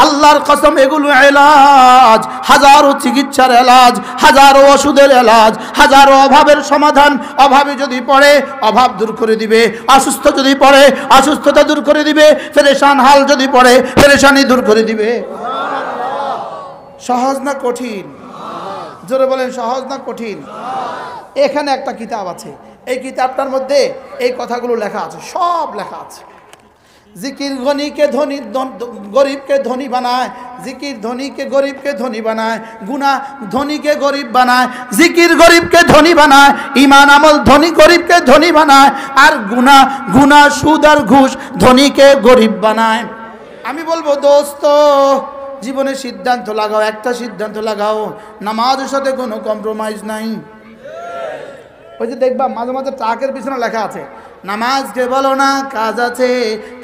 আল্লাহর কসম এগুলো এলাজ, হাজারো চিকিৎসার এলাজ, হাজারো ওষুধের এলাজ, হাজারো অভাবের সমাধান। অভাবে যদি পড়ে অভাব দূর করে দিবে, অসুস্থ যদি পড়ে অসুস্থতা দূর করে দিবে, পেরেশান হাল যদি পড়ে পেরেশানি দূর করে দিবে। সহজ না কঠিন? জোরে বলেন সহজ না কঠিন? এখানে একটা কিতাব আছে, এই কিতাবটার মধ্যে এই কথাগুলো লেখা আছে, সব লেখা আছে। জিকির ধনীকে ধনী, গরিবকে ধনী বানায়। জিকির ধনীকে গরিবকে ধনী বানায়, গুনাহ ধনীকে গরিব বানায়। জিকির গরিবকে ধনী বানায়, ঈমান আমল ধনী গরিবকে ধনী বানায়। আর গুনাহ সুদ আর ঘুষ ধনীকে গরিব বানায়। আমি বলবো দোস্ত, জীবনে সিদ্ধান্ত লাগাও, একটা সিদ্ধান্ত লাগাও, নামাজের সাথে কোনো কম্প্রোমাইজ নাই। ওই যে দেখবা মাঝে মাঝে ট্রাকের পিছনে লেখা আছে, নামাজকে বলো না কাজ আছে,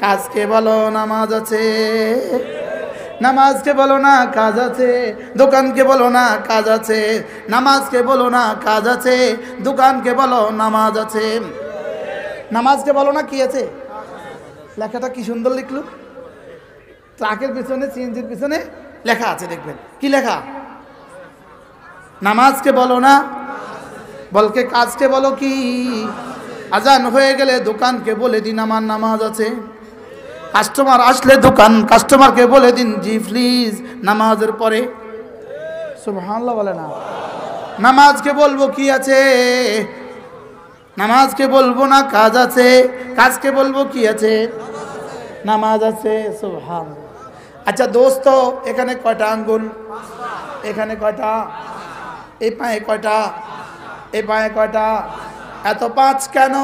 কাজকে বলো নামাজ আছে। নামাজকে বলো না কাজ আছে, দোকানকে বলো না কাজ আছে। নামাজকে বলো না কাজ আছে, দোকানকে বলো নামাজ আছে। নামাজকে বলো না কি আছে? লেখাটা কি সুন্দর লিখলো, ট্রাকের পিছনে সিএনজির পিছনে লেখা আছে, দেখবেন কি লেখা? নামাজকে বলো না, বলকে কাজকে বলো কি? আজান হয়ে গেলে দোকানকে বলে দিন আমার নামাজ আছে। কাস্টমার আসলে দোকান কাস্টমারকে বলে দিন জি প্লিজ নামাজের পরে। সুবহানাল্লাহ বলে না? নামাজকে বলবো কি আছে, নামাজকে বলবো না কাজ আছে, কাজকে বলবো কি আছে, নামাজ আছে। সুবহানাল্লাহ। আচ্ছা দোস্ত, এখানে কয়টা আঙ্গুল? এখানে কয়টা? এই পায়ে কয়টা? এই পায়ে কয়টা? এত পাঁচ কেন?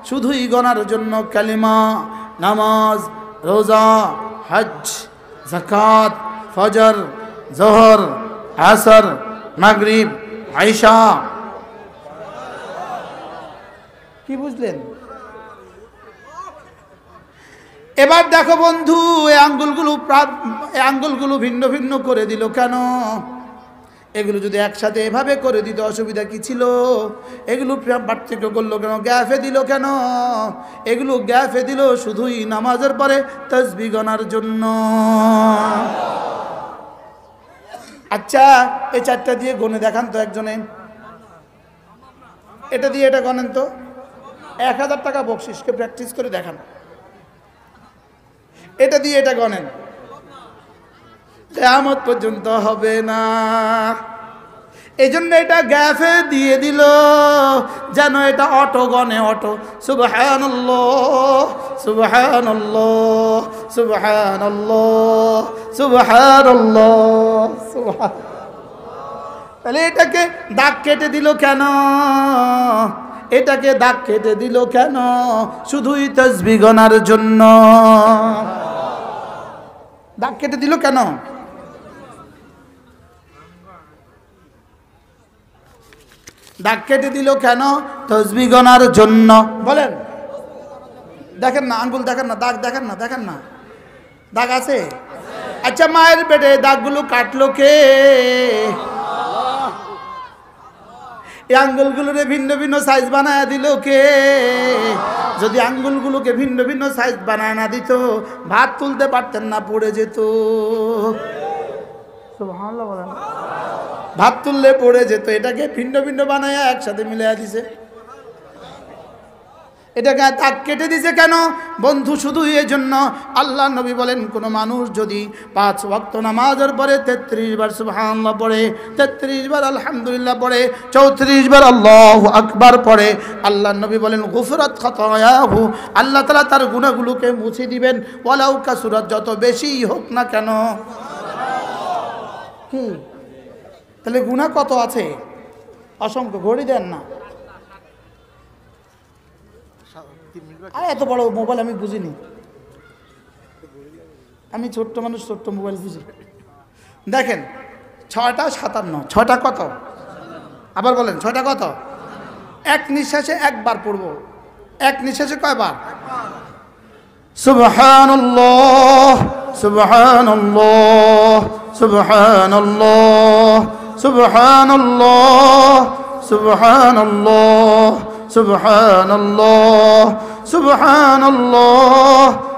শুধুই গণার জন্য কালিমা, নামাজ, রোজা, হজ, যাকাত, ফজর, জোহর, আসর, মাগরিব, আইশা। কি বুঝলেন? এবার দেখো বন্ধু, এই আঙ্গুলগুলো ভিন্ন ভিন্ন করে দিল কেন? এগুলো যদি একসাথে এভাবে করে দিত অসুবিধা কি ছিল? এগুলো পার্থক্য করলো কেন? গ্যাফে দিল কেন? এগুলো গ্যাফে দিল শুধুই নামাজের পরে তাসবিহ গণার জন্য। আচ্ছা এই চারটা দিয়ে গণে দেখান তো একজনে। এটা দিয়ে এটা গণেন তো, 1000 টাকা বকশিসকে প্র্যাকটিস করে দেখান। এটা দিয়ে এটা গণেন, কিয়ামত পর্যন্ত হবে না। এই জন্য এটা গ্যাফে দিয়ে দিল যেন এটা অটো গনে, অটো। সুবহানাল্লাহ সুবহানাল্লাহ সুবহানাল্লাহ সুবহানাল্লাহ সুবহান। তাহলে এটাকে দাগ কেটে দিল কেন? এটাকে দাগ কেটে দিল কেন? শুধুই তাসবিহ গণার জন্য। দাগ কেটে দিল কেন? দাগ কেটে দিল কেন? তাসবিহ গণার জন্য। বলেন, দেখেন না আঙ্গুল, দেখেন না দাগ, দেখেন না, দেখেন না দাগ আছে? আচ্ছা মায়ের পেটে দাগগুলো কাটলো কে? এই আঙ্গুলগুলোরে ভিন্ন ভিন্ন সাইজ বানায় দিল কে? যদি আঙ্গুলগুলোকে ভিন্ন ভিন্ন সাইজ বানায় না দিত, ভাত তুলতে পারতেন না, পড়ে যেত। সুবহানাল্লাহ বলেন। ভাত তুললে পড়ে যেত। এটাকে ভিন্ন ভিন্ন বানায় একসাথে মিলাইয়া দিছে। এটাকে দাগ কেটে দিছে কেন বন্ধু? শুধু এই জন্য আল্লাহ নবী বলেন, কোনো মানুষ যদি 5 ওয়াক্ত নামাজের পরে 33 বার সুবহানাল্লাহ পড়ে, 33 বার আলহামদুলিল্লাহ পড়ে, 34 বার আল্লাহু আকবার পড়ে, আল্লাহ নবী বলেন গুফরাত খাতায়াহু, আল্লাহ তাআলা তার গুনাহগুলোকে মুছে দিবেন। ওয়ালাউ কাসুরাত, যত বেশি হোক না কেন। কি তাহলে গুনাহ কত আছে? অসংখ্য। ঘড়ি দেন না। আরে এত বড় মোবাইল আমি বুঝিনি, আমি ছোট্ট মানুষ, ছোট্ট মোবাইল বুঝি। দেখেন 6টা 57, 6টা কত? আবার বলেন 6টা কত? এক নিঃশ্বাসে একবার পড়বো। এক নিঃশ্বাসে কয়বার? সুবহানাল্লাহ সুবহানাল্লাহ সুবহানাল্লাহ সুবহানাল্লাহ সুবহানাল্লাহ সুবহানাল্লাহ সুবহানাল্লাহ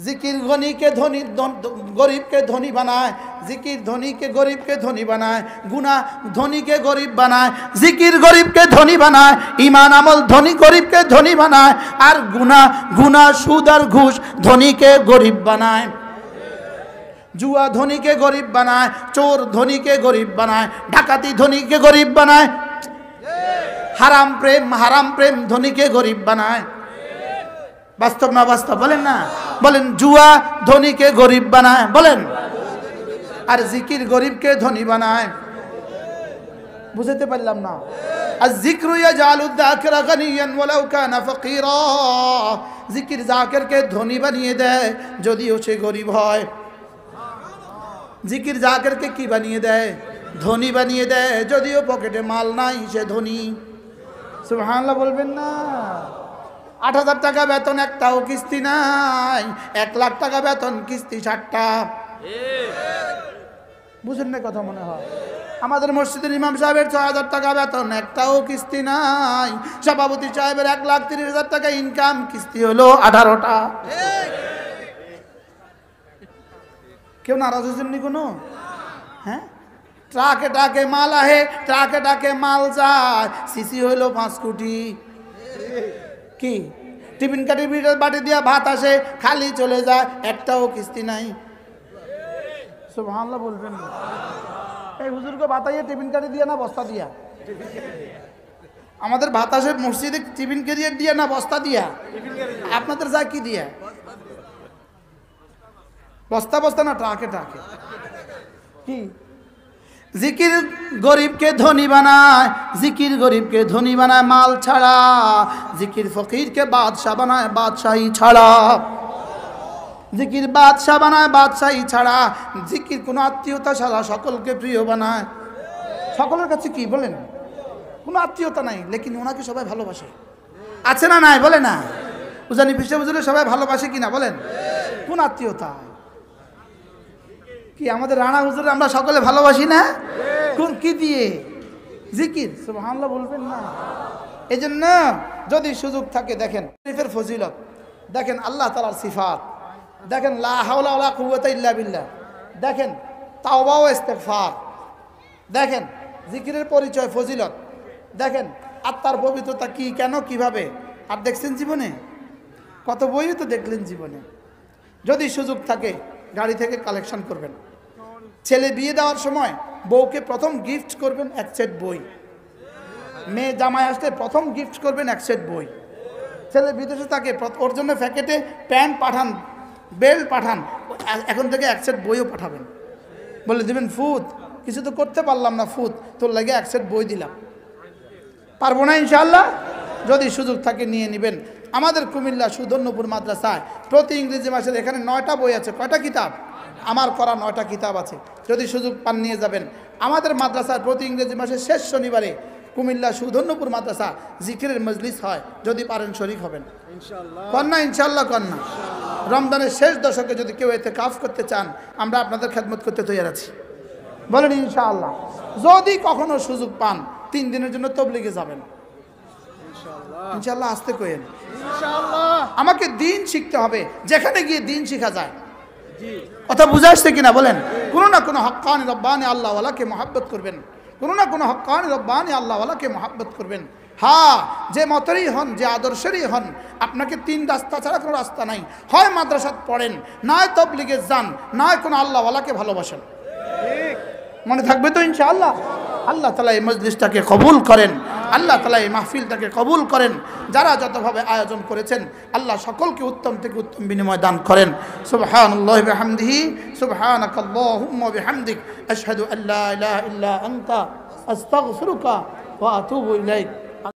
जिकिर गनी के धनी गरीब के धनी बनाए, जिकिर धनी के गरीब के धनी बनाए, गुनाह धनी के गरीब बनाए, जिकिर गरीब के धनी बनाए, ईमान अमल धनी गरीब के धनी बनाए, और गुनाह सूद और घूस धनी के गरीब बनाए, जुआ धनी के गरीब बनाए, चोर धनी के गरीब बनाए, डाकाती धनी के गरीब बनाए, हराम प्रेम धनी के गरीब बनाए। वास्तव ना वास्तव बोलें ना, बोलें जुआ धनी के गरीब बनाए, बोलें और जिकिर गरीब के धनी बनाए। बुझते पारलाम ना। अज़्ज़िक्रु यजअलु ज़ाकिरा गनिय्यन वलाउ काना फ़क़ीरा, जिकिर जाकिर के धनी बानिয়ে দেয় যদিও সে গরিব হয়। जिकिर जाकिर के কি বানিয়ে দেয়? ধনী বানিয়ে দেয় যদিও পকেটে মাল নাই সে ধনী। সুবহানাল্লাহ বলবেন না। ৮,০০০ টাকা বেতন একটাও কিস্তি নাই, ১ লাখ টাকা বেতন কিস্তি ৬০টা। বুঝেন না কথা মনে হয়? আমাদের মসজিদের ইমাম সাহেবের ৬,০০০ টাকা বেতন একটাও কিস্তি নাই, সভাপতি সাহেবের ১,৩০,০০০ টাকা ইনকাম, কিস্তি হলো ১৮টা। কেউ নারাজ হয়েছেন নি কোনো? হ্যাঁ, ট্রাকে ট্রাকে মাল আহে, ট্রাকে ট্রাকে মাল যায়, সিসি হইল 5 কোটি। কি টিফিন কাটি বাটি দিয়া ভাত আসে, খালি চলে যায়, একটাও কিস্তি নাই। সুবহানাল্লাহ বলবেন না। এই হুজুরকে ভাতাইয়ে টিফিন কাটি দিয়া না বস্তা দিয়া? আমাদের ভাত আসে মসজিদে টিফিন ক্যারিয়ার দিয়া না বস্তা দিয়া? আপনাদের যায় কি দিয়া? বস্তা বস্তা না ট্রাকে ট্রাকে। কি जिकिर गरीब के धनी बनाए, जिकिर गरीब के धनी बनाए माल छाड़ा, जिकिर फकीर के बादशाह बनाए बादशाही छाड़ा, जिकिर बादशाह बनाए बादशाही छाड़ा, जिकिर কোনো আত্মীয়তা ছাড়া সকলকে প্রিয় বানায়। সকলের কাছে কি বলেন? কোনো আত্মীয়তা নাই, লেকিন ওনাকে সবাই ভালোবাসে। আছে না নাই? বলে না। উজানি পিছে বুঝলে সবাই ভালোবাসে কিনা বলেন? কোন আত্মীয়তা? কি আমাদের রানা হুজুর আমরা সকলে ভালোবাসি না? কোন কি দিয়ে? জিকির। সুবহানাল্লাহ বলবেন না। এজন্য যদি সুযোগ থাকে দেখেন শরীফের ফজিলত, দেখেন আল্লাহ তাআলার সিফাত, দেখেন লা হাওলা ওয়ালা কুওয়াতা ইল্লা বিল্লাহ, দেখেন তাওবা ও ইস্তিগফার, দেখেন জিকিরের পরিচয় ফজিলত, দেখেন আত্মার পবিত্রতা কি, কেন, কিভাবে। আর দেখছেন জীবনে কত বইও তো দেখলেন জীবনে। যদি সুযোগ থাকে গাড়ি থেকে কালেকশন করবেন, ছেলে বিয়ে দেওয়ার সময় বউকে প্রথম গিফট করবেন 1 সেট বই, মেয়ে জামাই আসলে প্রথম গিফট করবেন 1 সেট বই। ছেলে বিদেশে থাকে ওর জন্য প্যাকেটে প্যান্ট পাঠান, বেল্ট পাঠান, এখন থেকে 1 সেট বইও পাঠাবেন। বলে দিবেন ফুত কিছু তো করতে পারলাম না, ফুত তোর লাগে 1 সেট বই দিলাম। পারবো না ইনশাআল্লাহ? যদি সুযোগ থাকে নিয়ে নেবেন। আমাদের কুমিল্লা সুধন্যপুর মাদ্রাসায় প্রতি ইংরেজি মাসের এখানে 9টা বই আছে। কয়টা কিতাব? আমার করা 9টা কিতাব আছে। যদি সুযোগ পান নিয়ে যাবেন। আমাদের মাদ্রাসার প্রতি ইংরেজি মাসের শেষ শনিবারে কুমিল্লা সুধন্যপুর মাদ্রাসা জিকিরের মজলিস হয়, যদি পারেন শরীক হবেন ইনশাআল্লাহ। কন্যা ইনশাআল্লাহ কন্যা। রমজানের শেষ দশকে যদি কেউ এতে কাফ করতে চান, আমরা আপনাদের খেদমত করতে তৈরি আছি। বলেন ইনশাআল্লাহ। যদি কখনো সুযোগ পান 3 দিনের জন্য তবলিগে যাবেন ইনশাআল্লাহ। আসতে কইেন ইনশাআল্লাহ। আমাকে দিন শিখতে হবে, যেখানে গিয়ে দিন শেখা যায়। কথা বুঝে আসছে কিনা বলেন? কোনো না কোনো হক্কানি রব্বানি আল্লাহওয়ালাকে মহব্বত করবেন, কোনো না কোনো হক্কানি রব্বানি আল্লাহওয়ালাকে মহব্বত করবেন। হ্যাঁ, যে মতেরই হন, যে আদর্শেরই হন, আপনাকে 3 রাস্তা ছাড়া কোনো রাস্তা নাই। হয় মাদ্রাসাত পড়েন, নয় তবলিগে যান, নয় কোনো আল্লাহওয়ালাকে ভালোবাসেন। মনে থাকবে তো ইনশাআল্লাহ? আল্লাহ তাআলা এই মজলিসটাকে কবুল করেন, আল্লাহ তাআলা এই মাহফিলটাকে কবুল করেন। যারা যতভাবে আয়োজন করেছেন আল্লাহ সকলকে উত্তম থেকে উত্তম বিনিময় দান করেন। সুবহানাল্লাহি ওয়া বিহামদিহি, সুবহানাকাল্লাহুম্মা ওয়া বিহামদিক, আশহাদু আল্লা ইলাহা ইল্লা আনতা, আস্তাগফিরুকা ওয়া আতুবু ইলাইক।